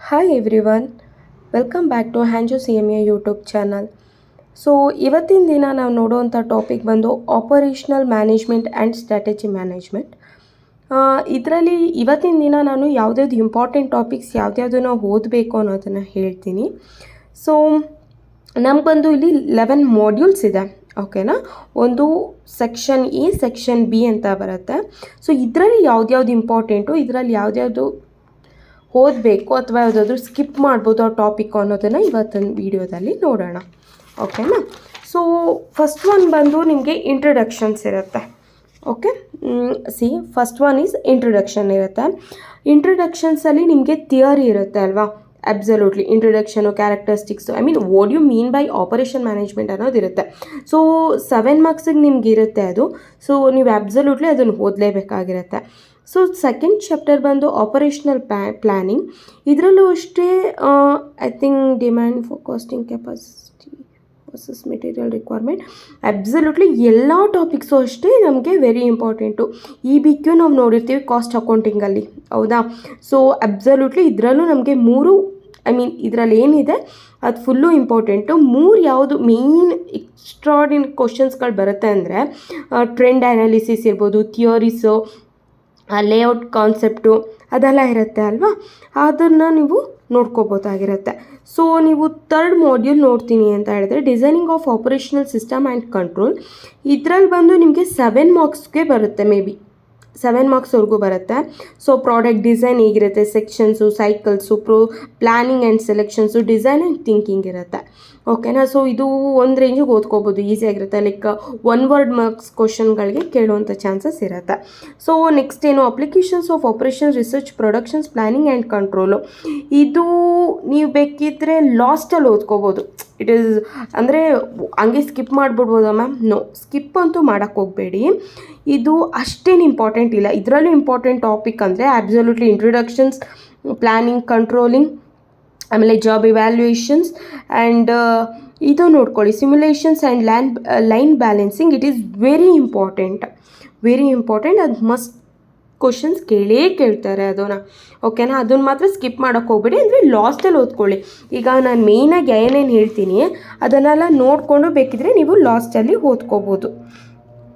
Hi everyone, welcome back to ಹ್ಯಾಂಜೋ C M A YouTube channel. So ಇವತ್ತಿನ ದಿನ ನಾವು ನೋಡುವಂಥ ಟಾಪಿಕ್ ಬಂದು operational management and strategy management. ಇದರಲ್ಲಿ ಇವತ್ತಿನ ದಿನ ನಾನು ಯಾವುದ್ಯಾವ್ದು ಇಂಪಾರ್ಟೆಂಟ್ ಟಾಪಿಕ್ಸ್ ಯಾವ್ದ್ಯಾವ್ದನ್ನು ಓದಬೇಕು ಅನ್ನೋದನ್ನು ಹೇಳ್ತೀನಿ. ಸೊ ನಮ್ಗೆ ಬಂದು ಇಲ್ಲಿ 11 ಮಾಡ್ಯೂಲ್ಸ್ ಇದೆ, ಓಕೆನಾ. ಒಂದು ಸೆಕ್ಷನ್ ಎ, ಸೆಕ್ಷನ್ ಬಿ ಅಂತ ಬರುತ್ತೆ. ಸೊ ಇದರಲ್ಲಿ ಯಾವ್ದ್ಯಾವ್ದು ಇಂಪಾರ್ಟೆಂಟು, ಇದರಲ್ಲಿ ಯಾವ್ದ್ಯಾವುದು ಓದಬೇಕು ಅಥವಾ ಯಾವುದಾದ್ರೂ ಸ್ಕಿಪ್ ಮಾಡ್ಬೋದು ಆ ಟಾಪಿಕ್ ಅನ್ನೋದನ್ನು ಇವತ್ತಿನ ವೀಡಿಯೋದಲ್ಲಿ ನೋಡೋಣ, ಓಕೆನಾ. ಸೊ ಫಸ್ಟ್ ಒನ್ ಬಂದು ನಿಮಗೆ ಇಂಟ್ರಡಕ್ಷನ್ಸ್ ಇರುತ್ತೆ, okay. First one is introduction ಇರುತ್ತೆ. ಇಂಟ್ರಡಕ್ಷನ್ಸಲ್ಲಿ ನಿಮಗೆ ಥಿಯರಿ ಇರುತ್ತೆ ಅಲ್ವಾ, absolutely introduction, characteristics, what you mean by operation management ಅನ್ನೋದಿರುತ್ತೆ. ಸೊ 7 ಮಾರ್ಕ್ಸಿಗೆ ನಿಮ್ಗೆ ಇರುತ್ತೆ ಅದು. ಸೊ ನೀವು ಅಬ್ಸಲ್ಯೂಟ್ಲಿ ಅದನ್ನು ಓದಲೇಬೇಕಾಗಿರುತ್ತೆ. ಸೊ ಸೆಕೆಂಡ್ ಚಾಪ್ಟರ್ ಬಂದು ಆಪರೇಷನಲ್ ಪ್ಲ್ಯಾನಿಂಗ್. ಇದರಲ್ಲೂ ಅಷ್ಟೇ I think demand forecasting, capacity versus material requirement, absolutely ಎಲ್ಲ ಟಾಪಿಕ್ಸು ಅಷ್ಟೇ ನಮಗೆ ವೆರಿ ಇಂಪಾರ್ಟೆಂಟು. BQ ನಾವು ನೋಡಿರ್ತೀವಿ ಕಾಸ್ಟ್ ಅಕೌಂಟಿಂಗಲ್ಲಿ, ಹೌದಾ. ಸೊ ಅಬ್ಸಲ್ಯೂಟ್ಲಿ ಇದರಲ್ಲೂ ನಮಗೆ ಇದರಲ್ಲಿ ಏನಿದೆ ಅದು ಫುಲ್ಲು ಇಂಪಾರ್ಟೆಂಟು. ಯಾವುದು ಮೇಯ್ನ್ ಎಕ್ಸ್ಟ್ರಾರ್ಡಿನರಿ ಕ್ವಶನ್ಸ್ಗಳು ಬರುತ್ತೆ ಅಂದರೆ ಟ್ರೆಂಡ್ ಅನಾಲಿಸಿಸ್ ಇರ್ಬೋದು, ಥಿಯರೀಸು, ಲೇಔಟ್ ಕಾನ್ಸೆಪ್ಟು ಅದೆಲ್ಲ ಇರುತ್ತೆ ಅಲ್ವಾ, ಅದನ್ನು ನೀವು ನೋಡ್ಕೋಬೋದಾಗಿರುತ್ತೆ. ಸೊ ನೀವು 3rd ಮಾಡ್ಯೂಲ್ ನೋಡ್ತೀನಿ ಅಂತ ಹೇಳಿದ್ರೆ designing of operational system and control. ಇದರಲ್ಲಿ ಬಂದು ನಿಮಗೆ 7 ಮಾರ್ಕ್ಸ್ಗೆ ಬರುತ್ತೆ, ಮೇ ಬಿ 7 ಮಾರ್ಕ್ಸ್ವರೆಗೂ ಬರುತ್ತೆ. ಸೊ ಪ್ರಾಡಕ್ಟ್ ಡಿಸೈನ್ ಹೇಗಿರುತ್ತೆ, sections, cycles, planning and selections, design and thinking ಇರುತ್ತೆ, ಓಕೆನಾ. ಸೊ ಇದು ಒಂದು ರೇಂಜಿಗೆ ಓದ್ಕೋಬೋದು, ಈಸಿಯಾಗಿರುತ್ತೆ. ಲೈಕ್ 1 ವರ್ಡ್ ಮಾರ್ಕ್ಸ್ ಕ್ವಶನ್ಗಳಿಗೆ ಕೇಳುವಂಥ ಚಾನ್ಸಸ್ ಇರುತ್ತೆ. ಸೊ ನೆಕ್ಸ್ಟ್ ಏನು, applications of operation research productions planning and control. ಇದು ನೀವು ಬೇಕಿದ್ದರೆ ಲಾಸ್ಟಲ್ಲಿ ಓದ್ಕೋಬೋದು. ಇಟ್ ಈಸ್ ಅಂದರೆ ಹಂಗೆ ಸ್ಕಿಪ್ ಮಾಡಿಬಿಡ್ಬೋದಾ ಮ್ಯಾಮ್? ನೋ, ಸ್ಕಿಪ್ ಅಂತೂ ಮಾಡೋಕ್ಕೆ ಹೋಗಬೇಡಿ. ಇದು ಅಷ್ಟೇನು ಇಂಪಾರ್ಟೆಂಟ್ ಇಲ್ಲ. ಇದರಲ್ಲೂ ಇಂಪಾರ್ಟೆಂಟ್ ಟಾಪಿಕ್ ಅಂದರೆ ಅಬ್ಸಲ್ಯೂಟ್ಲಿ ಇಂಟ್ರೊಡಕ್ಷನ್ಸ್, ಪ್ಲ್ಯಾನಿಂಗ್, ಕಂಟ್ರೋಲಿಂಗ್, ಆಮೇಲೆ ಜಾಬ್ ಇವ್ಯಾಲ್ಯೂಯೇಷನ್ಸ್ ಆ್ಯಂಡ್ ಇದು ನೋಡ್ಕೊಳ್ಳಿ, simulations and line balancing. It is very important, ಅದು ಮಸ್ಟ್ ಕ್ವಶನ್ಸ್ ಕೇಳ್ತಾರೆ ಅದನ್ನು, ಓಕೆನಾ. ಅದನ್ನು ಮಾತ್ರ ಸ್ಕಿಪ್ ಮಾಡೋಕ್ಕೆ ಹೋಗ್ಬೇಡಿ, ಅಂದರೆ ಲಾಸ್ಟಲ್ಲಿ ಓದ್ಕೊಳ್ಳಿ. ಈಗ ನಾನು ಮೇಯ್ನಾಗಿ ಏನೇನು ಹೇಳ್ತೀನಿ ಅದನ್ನೆಲ್ಲ ನೋಡಿಕೊಂಡು ಬೇಕಿದ್ರೆ ನೀವು ಲಾಸ್ಟಲ್ಲಿ ಓದ್ಕೋಬೋದು,